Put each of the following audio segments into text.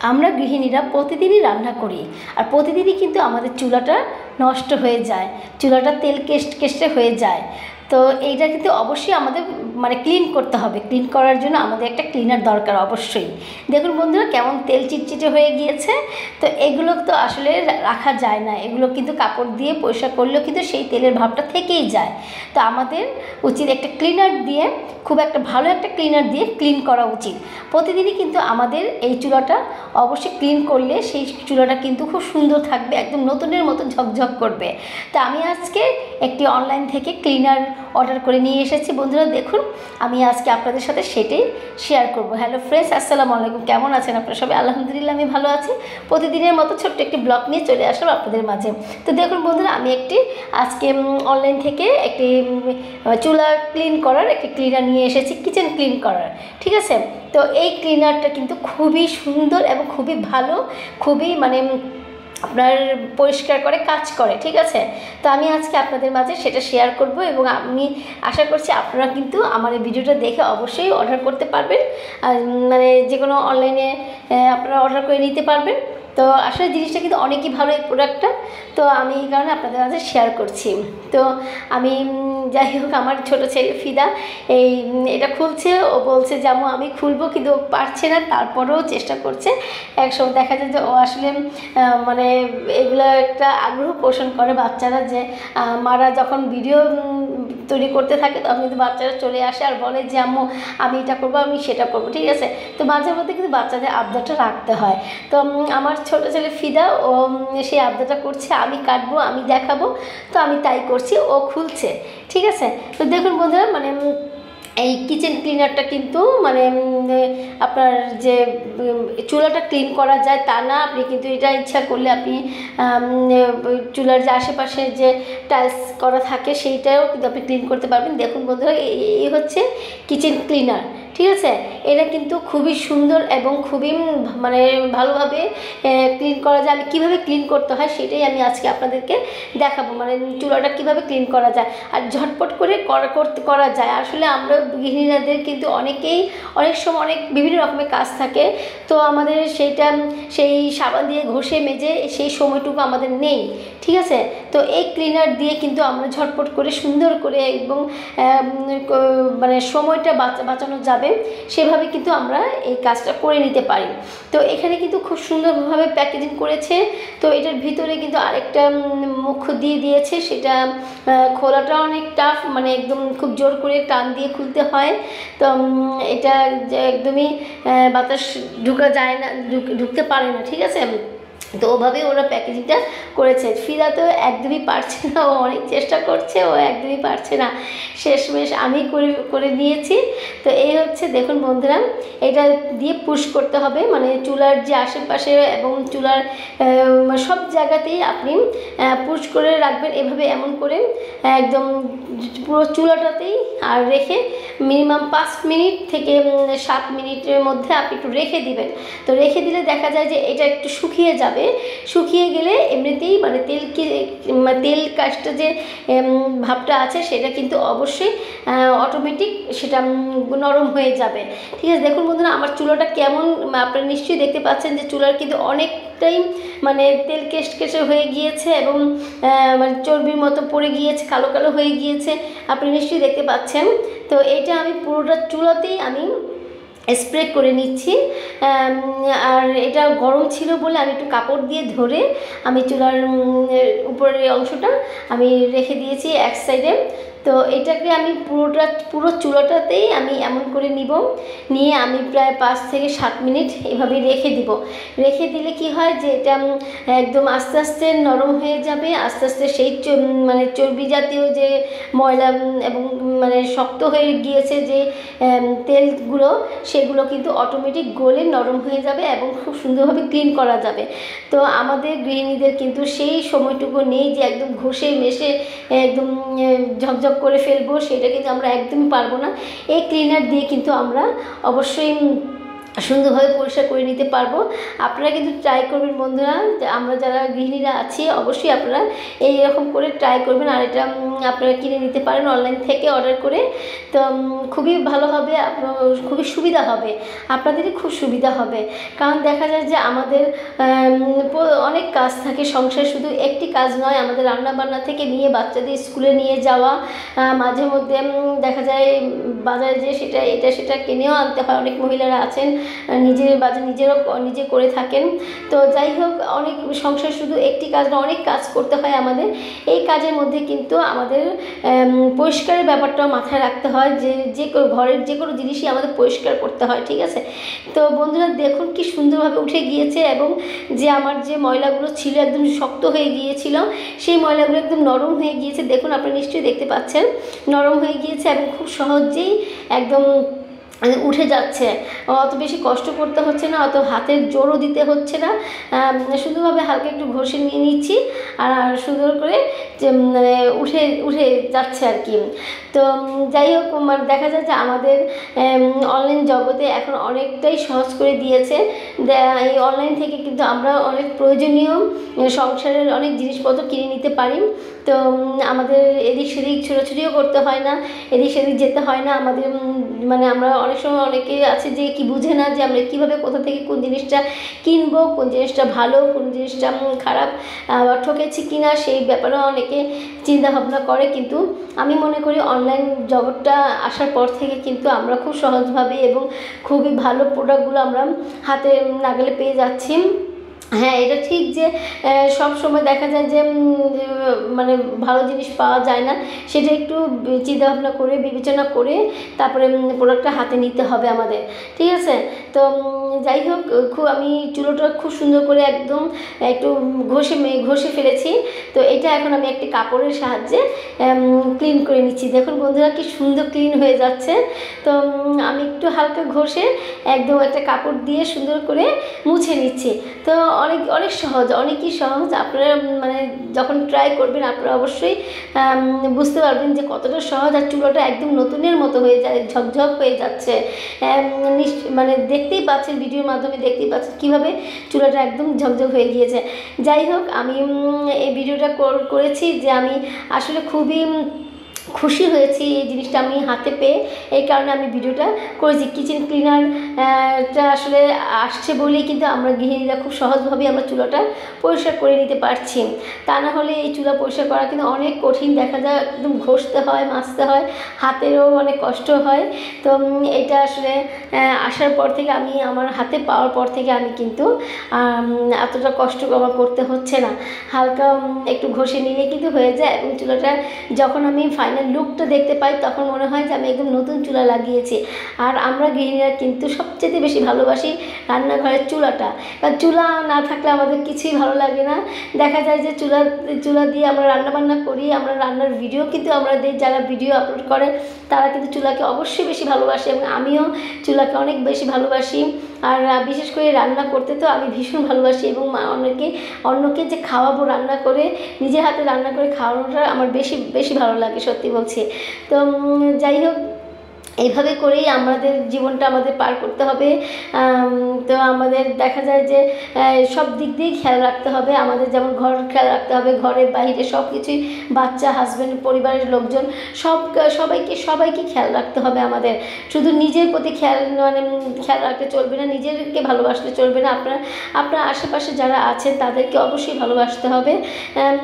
আমরা গৃহিণীরা প্রতিদিনই রান্না করি, আর প্রতিদিনই কিন্তু আমাদের চুলাটা নষ্ট হয়ে যায়, চুলাটা তেল কেষ্টে হয়ে যায়। তো এইটা কিন্তু অবশ্যই আমাদের মানে ক্লিন করতে হবে। ক্লিন করার জন্য আমাদের একটা ক্লিনার দরকার অবশ্যই। দেখুন বন্ধুরা কেমন তেল চিটচিটে হয়ে গিয়েছে। তো এগুলো তো আসলে রাখা যায় না, এগুলো কিন্তু কাপড় দিয়ে পরিষ্কার করলেও কিন্তু সেই তেলের ভাবটা থেকেই যায়। তো আমাদের উচিত একটা ক্লিনার দিয়ে, খুব একটা ভালো একটা ক্লিনার দিয়ে ক্লিন করা উচিত। প্রতিদিনই কিন্তু আমাদের এই চুলাটা অবশ্যই ক্লিন করলে সেই চুলাটা কিন্তু খুব সুন্দর থাকবে, একদম নতুনের মতো ঝকঝক করবে। তো আমি আজকে একটি অনলাইন থেকে ক্লিনার অর্ডার করে নিয়ে এসেছি বন্ধুরা। দেখুন আমি আজকে আপনাদের সাথে সেটাই শেয়ার করব। হ্যালো ফ্রেন্ডস, আসসালামু আলাইকুম। কেমন আছেন আপনারা সবাই? আলহামদুলিল্লাহ আমি ভালো আছি। প্রতিদিনের মতো ছোট্ট একটি ব্লগ নিয়ে চলে আসলাম আপনাদের মাঝে। তো দেখুন বন্ধুরা আমি আজকে অনলাইন থেকে একটি চুলা ক্লিন করার একটি ক্লিনার নিয়ে এসেছি, কিচেন ক্লিন করার, ঠিক আছে। তো এই ক্লিনারটা কিন্তু খুবই সুন্দর এবং খুবই ভালো, খুবই মানে আপনার পরিষ্কার করে কাজ করে, ঠিক আছে। তো আমি আজকে আপনাদের মাঝে সেটা শেয়ার করব এবং আমি আশা করছি আপনারা কিন্তু আমার এই ভিডিওটা দেখে অবশ্যই অর্ডার করতে পারবেন, আর মানে যে কোনো অনলাইনে আপনারা অর্ডার করে নিতে পারবেন। তো আসলে জিনিসটা কিন্তু অনেকই ভালো এই প্রোডাক্টটা। তো আমি এই কারণে আপনাদের মাঝে শেয়ার করছি। তো আমি যাই হোক, আমার ছোটো ছেলে ফিদা এটা খুলছে, ও বলছে যে আম্মু আমি খুলবো, কিন্তু ও পারছে না, তারপরেও চেষ্টা করছে। একসময় দেখা যায় যে ও আসলে মানে এগুলো একটা আগ্রহ পোষণ করে বাচ্চারা, যে মারা যখন ভিডিও তৈরি করতে থাকে তখন কিন্তু বাচ্চারা চলে আসে আর বলে যে আম্মু আমি এটা করবো, আমি সেটা করবো, ঠিক আছে। তো মাঝে মধ্যে কিন্তু বাচ্চাদের আবদারটা রাখতে হয়। তো আমার ছোটো ছেলে ফিদা ও সেই আবদারটা করছে, আমি কাটবো, আমি দেখাবো। তো আমি তাই করছি, ও খুলছে, ঠিক আছে। তো দেখুন বন্ধুরা মানে এই কিচেন ক্লিনারটা কিন্তু মানে আপনার যে চুলাটা ক্লিন করা যায় তা না, আপনি কিন্তু এটা ইচ্ছা করলে আপনি চুলার যে আশেপাশে যে টাইলস করা থাকে সেইটাও কিন্তু আপনি ক্লিন করতে পারবেন। দেখুন বন্ধুরা এই হচ্ছে কিচেন ক্লিনার, ঠিক আছে। এটা কিন্তু খুবই সুন্দর এবং খুবই মানে ভালোভাবে ক্লিন করা যায়। আমি কীভাবে ক্লিন করতে হয় সেটাই আমি আজকে আপনাদেরকে দেখাবো, মানে চুলাটা কীভাবে ক্লিন করা যায় আর ঝটপট করে করা যায়। আসলে আমরা গৃহিণীদের কিন্তু অনেক সময় অনেক বিভিন্ন রকমের কাজ থাকে, তো আমাদের সেই সাবান দিয়ে ঘষে মেজে সেই সময়টুকু আমাদের নেই, ঠিক আছে। তো এই ক্লিনার দিয়ে কিন্তু আমরা ঝটপট করে সুন্দর করে এবং মানে সময়টা বাঁচানো যাবে, সেভাবে কিন্তু আমরা এই কাজটা করে নিতে পারি। তো এখানে কিন্তু খুব সুন্দরভাবে প্যাকেজিং করেছে। তো এটার ভিতরে কিন্তু আরেকটা মুখ দিয়ে দিয়েছে, সেটা খোলাটা অনেক টাফ, মানে একদম খুব জোর করে টান দিয়ে খুলতে হয়। তো এটা একদমই বাতাস ঢুকা যায় না, ঢুকতে পারে না, ঠিক আছে। তো ওভাবে ওরা প্যাকেজিংটা করেছে। ফিদা তো একদমই পারছে না, ও অনেক চেষ্টা করছে, ও একদমই পারছে না, শেষমেশ আমি করে নিয়েছি। তো এই হচ্ছে দেখুন বন্ধুরা, এটা দিয়ে পুশ করতে হবে, মানে চুলার যে আশেপাশে এবং চুলার সব জায়গাতেই আপনি পুশ করে রাখবেন, এভাবে এমন করে একদম পুরো চুলাটাতেই আর রেখে মিনিমাম 5 মিনিট থেকে 7 মিনিটের মধ্যে আপনি একটু রেখে দিবেন। তো রেখে দিলে দেখা যায় যে এটা একটু শুকিয়ে যাবে। শুকিয়ে গেলে এমনিতেই মানে তেল কাজটা যে ভাবটা আছে সেটা কিন্তু অবশ্যই অটোমেটিক সেটা নরম হয়ে যাবে, ঠিক আছে। দেখুন বন্ধুরা আমার চুলাটা কেমন, আপনারা নিশ্চয়ই দেখতে পাচ্ছেন যে চুলার কিন্তু অনেকটাই মানে তেল কেষ্টে হয়ে গিয়েছে এবং মানে চর্বির মতো পড়ে গিয়েছে, কালো কালো হয়ে গিয়েছে, আপনি নিশ্চয়ই দেখতে পাচ্ছেন। তো এটা আমি পুরোটা চুলাতেই আমি স্প্রে করে নিচ্ছি। আর এটা গরম ছিল বলে আমি একটু কাপড় দিয়ে ধরে আমি চুলার উপরের অংশটা আমি রেখে দিয়েছি এক সাইডে। তো এটাকে আমি পুরো চুলাটাতেই আমি এমন করে নিয়ে আমি প্রায় 5 থেকে 7 মিনিট এভাবে রেখে দিব। রেখে দিলে কি হয় যে এটা একদম আস্তে আস্তে নরম হয়ে যাবে, আস্তে আস্তে সেই মানে চর্বি জাতীয় যে ময়লা এবং মানে শক্ত হয়ে গিয়েছে যে তেলগুলো, সেগুলো কিন্তু অটোমেটিক গলে নরম হয়ে যাবে এবং খুব সুন্দরভাবে ক্লিন করা যাবে। তো আমাদের গৃহিণীদের কিন্তু সেই সময়টুকু নেই যে একদম ঘষে মেশে একদম ঝকঝক করে ফেলবো, সেটা কিন্তু আমরা একদমই পারবো না। এই ক্লিনার দিয়ে কিন্তু আমরা অবশ্যই সুন্দরভাবে পরিষ্কার করে নিতে পারবো। আপনারা কিন্তু ট্রাই করবেন বন্ধুরা, আমরা যারা গৃহিণীরা আছি অবশ্যই আপনারা এইরকম করে ট্রাই করবেন। আর এটা আপনারা কিনে নিতে পারেন অনলাইন থেকে অর্ডার করে। তো খুবই ভালো হবে, খুবই সুবিধা হবে, আপনাদেরই খুব সুবিধা হবে। কারণ দেখা যায় যে আমাদের অনেক কাজ থাকে সংসারে, শুধু একটি কাজ নয়, আমাদের রান্নাবান্না থেকে নিয়ে বাচ্চাদের স্কুলে নিয়ে যাওয়া, মাঝে মধ্যে দেখা যায় বাজারে যে সেটা কিনেও আনতে হয়। অনেক মহিলারা আছেন নিজের বাজার নিজে করে থাকেন। তো যাই হোক, অনেক সংসার শুধু একটি কাজ না, অনেক কাজ করতে হয় আমাদের। এই কাজের মধ্যে কিন্তু আমাদের পরিষ্কারের ব্যাপারটাও মাথায় রাখতে হয়, যে ঘরের যে কোনো জিনিসই আমাদের পরিষ্কার করতে হয়, ঠিক আছে। তো বন্ধুরা দেখুন কি সুন্দরভাবে উঠে গিয়েছে, এবং যে আমার যে ময়লাগুলো ছিল একদম শক্ত হয়ে গিয়েছিল, সেই ময়লাগুলো একদম নরম হয়ে গিয়েছে। দেখুন, আপনারা নিশ্চয়ই দেখতে পাচ্ছেন নরম হয়ে গিয়েছে এবং খুব সহজেই একদম উঠে যাচ্ছে। অত বেশি কষ্ট করতে হচ্ছে না, অত হাতের জোরও দিতে হচ্ছে না। সুন্দরভাবে হালকা একটু ঘষে নিয়ে নিচ্ছি আর সুন্দর করে মানে উঠে যাচ্ছে আর কি। তো যাই হোক, মানে দেখা যায় যে আমাদের অনলাইন জগতে এখন অনেকটাই সহজ করে দিয়েছে। এই অনলাইন থেকে কিন্তু আমরা অনেক প্রয়োজনীয় সংসারের অনেক জিনিসপত্র কিনে নিতে পারি। তো আমাদের এদিক সেদিক ছোটাছুটিও করতে হয় না, এদিক সেদিক যেতে হয় না আমাদের। মানে আমরা অনেক সময় অনেকে আছে যে কি বুঝে না যে আমরা কীভাবে কোথা থেকে কোন জিনিসটা কিনবো, কোন জিনিসটা ভালো, কোন জিনিসটা খারাপ, ঠকেছি কিনা, সেই ব্যাপারেও অনেকে চিন্তা ভাবনা করে। কিন্তু আমি মনে করি অনলাইন জগৎটা আসার পর থেকে কিন্তু আমরা খুব সহজভাবে এবং খুবই ভালো প্রোডাক্টগুলো আমরা হাতে নাগালে পেয়ে যাচ্ছি। হ্যাঁ, এটা ঠিক যে সব সময় দেখা যায় যে মানে ভালো জিনিস পাওয়া যায় না, সেটা একটু চিন্তাভাবনা করে বিবেচনা করে তারপরে প্রোডাক্টটা হাতে নিতে হবে আমাদের, ঠিক আছে। তো যাই হোক, আমি চুলোটা খুব সুন্দর করে একদম একটু ঘষে ফেলেছি। তো এটা এখন আমি একটি কাপড়ের সাহায্যে ক্লিন করে নিচ্ছি। দেখুন বন্ধুরা কি সুন্দর ক্লিন হয়ে যাচ্ছে। তো আমি একটু হালকা ঘষে একদম একটা কাপড় দিয়ে সুন্দর করে মুছে নিচ্ছি। তো অনেক সহজ, অনেকই সহজ। আপনারা মানে যখন ট্রাই করবেন আপনারা অবশ্যই বুঝতে পারবেন যে কতটা সহজ। আর চুলোটা একদম নতুনের মতো হয়ে যায়, ঝকঝক হয়ে যাচ্ছে। মানে দেখতেই পাচ্ছেন, ভিডিওর মাধ্যমে দেখতেই পাচ্ছেন কীভাবে চুলাটা একদম ঝকঝক হয়ে গিয়েছে। যাই হোক, আমি এই ভিডিওটা করেছি যে আমি আসলে খুবই খুশি হয়েছি এই জিনিসটা আমি হাতে পেয়ে। এই কারণে আমি ভিডিওটা করেছি। কিচেন ক্লিনারটা আসলে আসছে বলেই কিন্তু আমরা গৃহিণীরা খুব সহজভাবে আমরা চুলাটা পরিষ্কার করে নিতে পারছি। তা না হলে এই চুলা পরিষ্কার করা কিন্তু অনেক কঠিন, দেখা যায় একদম ঘষতে হয়, মাজতে হয়, হাতেরও অনেক কষ্ট হয়। তো এটা আসলে আসার পর থেকে আমার হাতে পাওয়ার পর থেকে আমি কিন্তু এতটা কষ্ট আমার করতে হচ্ছে না। হালকা একটু ঘষে নিলে কিন্তু হয়ে যায়। এবং চুলাটা যখন আমি ফাইনাল লুকটা দেখতে পাই তখন মনে হয় যে আমি একদম নতুন চুলা লাগিয়েছি। আর আমরা গৃহিণীরা কিন্তু সবচেয়ে বেশি ভালোবাসি রান্নাঘরের চুলাটা, কারণ চুলা না থাকলে আমাদের কিছুই ভালো লাগে না। দেখা যায় যে চুলা দিয়ে আমরা রান্নাবান্না করি, আমরা রান্নার ভিডিও কিন্তু আমরা দিই, যারা ভিডিও আপলোড করে তারা কিন্তু চুলাকে অবশ্যই বেশি ভালোবাসে এবং আমিও চুলাকে অনেক বেশি ভালোবাসি। আর বিশেষ করে রান্না করতে তো আমি ভীষণ ভালোবাসি এবং অন্যকে যে খাওয়াবো, রান্না করে নিজের হাতে রান্না করে খাওয়ানোটা আমার বেশি ভালো লাগে, সত্যি বলছি। তো যাই হোক, এইভাবে করেই আমাদের জীবনটা আমাদের পার করতে হবে। তো আমাদের দেখা যায় যে সব দিক দিয়েই খেয়াল রাখতে হবে আমাদের, যেমন ঘর খেয়াল রাখতে হবে, ঘরের বাইরে সব কিছুই, বাচ্চা, হাজব্যান্ড, পরিবারের লোকজন সবাইকে খেয়াল রাখতে হবে আমাদের। শুধু নিজের প্রতি খেয়াল রাখতে চলবে না, নিজেকে ভালোবাসলে চলবে না। আপনার আশেপাশে যারা আছেন তাদেরকে অবশ্যই ভালোবাসতে হবে।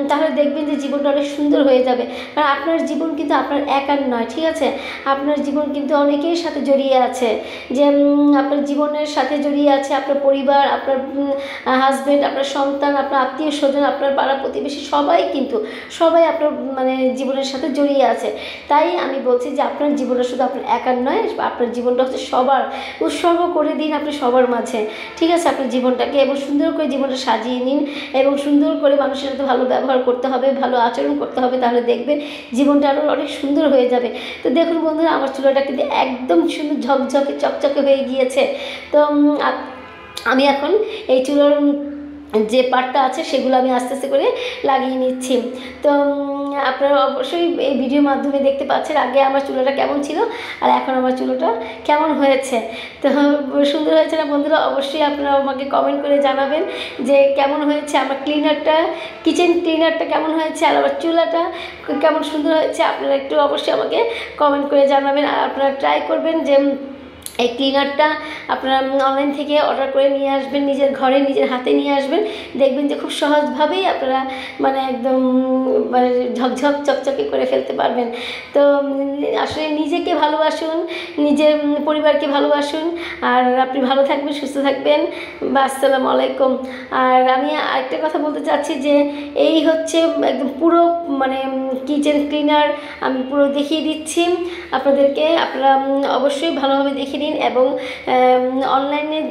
তাহলে দেখবেন যে জীবনটা অনেক সুন্দর হয়ে যাবে। কারণ আপনার জীবন কিন্তু আপনার একার নয়, ঠিক আছে। আপনার জীবন কিন্তু অনেকের সাথে জড়িয়ে আছে, যে আপনার জীবনের সাথে জড়িয়ে আছে আপনার পরিবার, আপনার হাজব্যান্ড, আপনার সন্তান, আপনার আত্মীয় স্বজন, আপনার পাড়া প্রতিবেশী, সবাই আপনার মানে জীবনের সাথে জড়িয়ে আছে। তাই আমি বলছি যে আপনার জীবনটা শুধু আপনার একার নয়, আপনার জীবনটা হচ্ছে সবার। উৎসর্গ করে দিন আপনি সবার মাঝে, ঠিক আছে, আপনার জীবনটাকে, এবং সুন্দর করে জীবনটা সাজিয়ে নিন এবং সুন্দর করে মানুষের সাথে ভালো ব্যবহার করতে হবে, ভালো আচরণ করতে হবে। তাহলে দেখবেন জীবনটা আরও অনেক সুন্দর হয়ে যাবে। তো দেখুন বন্ধুরা, আমার চুলাটা কিন্তু একদম সুন্দর ঝকঝকে চকচকে হয়ে গিয়েছে। তো আমি এখন এই চুলার যে পাটটা আছে সেগুলো আমি আস্তে আস্তে করে লাগিয়ে নিচ্ছি। তো আপনারা অবশ্যই এই ভিডিওর মাধ্যমে দেখতে পাচ্ছেন আগে আমার চুলাটা কেমন ছিল আর এখন আমার চুলাটা কেমন হয়েছে। তো সুন্দর হয়েছে না বন্ধুরা? অবশ্যই আপনারা আমাকে কমেন্ট করে জানাবেন যে কেমন হয়েছে আমার ক্লিনারটা, কিচেন ক্লিনারটা কেমন হয়েছে আর আমার চুলাটা কেমন সুন্দর হয়েছে। আপনারা একটু অবশ্যই আমাকে কমেন্ট করে জানাবেন। আর আপনারা ট্রাই করবেন যে এই ক্লিনারটা আপনারা অনলাইন থেকে অর্ডার করে নিয়ে আসবেন, নিজের ঘরে নিজের হাতে নিয়ে আসবেন। দেখবেন যে খুব সহজভাবেই আপনারা মানে একদম মানে ঝকঝক চকচকে করে ফেলতে পারবেন। তো আসলে নিজেকে ভালোবাসুন, নিজের পরিবারকে ভালোবাসুন, আর আপনি ভালো থাকবেন, সুস্থ থাকবেন। বা আসসালামু আলাইকুম। আর আমি আরেকটা কথা বলতে চাচ্ছি যে এই হচ্ছে একদম পুরো মানে কিচেন ক্লিনার আমি পুরো দেখিয়ে দিচ্ছি আপনাদেরকে। আপনারা অবশ্যই ভালোভাবে দেখে নিন। এবং অনলাইনের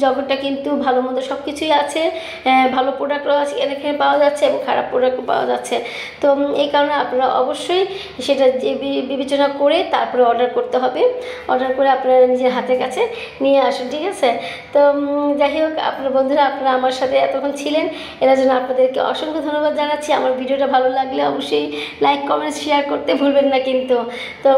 জগৎটা কিন্তু ভালো মন্দ সব কিছুই আছে, ভালো প্রোডাক্টও আছে এখানে পাওয়া যাচ্ছে এবং খারাপ প্রোডাক্টও পাওয়া যাচ্ছে। তো এই কারণে আপনারা অবশ্যই সেটা বিবেচনা করে তারপরে অর্ডার করতে হবে। অর্ডার করে আপনারা নিজের হাতের কাছে নিয়ে আসুন, ঠিক আছে? তো যাই হোক, আপনার বন্ধুরা আপনারা আমার সাথে এতক্ষণ ছিলেন, এর জন্য আপনাদেরকে অসংখ্য ধন্যবাদ জানাচ্ছি। আমার ভিডিওটা ভালো লাগলে অবশ্যই লাইক, কমেন্ট, শেয়ার করতে ভুলবেন না কিন্তু। তো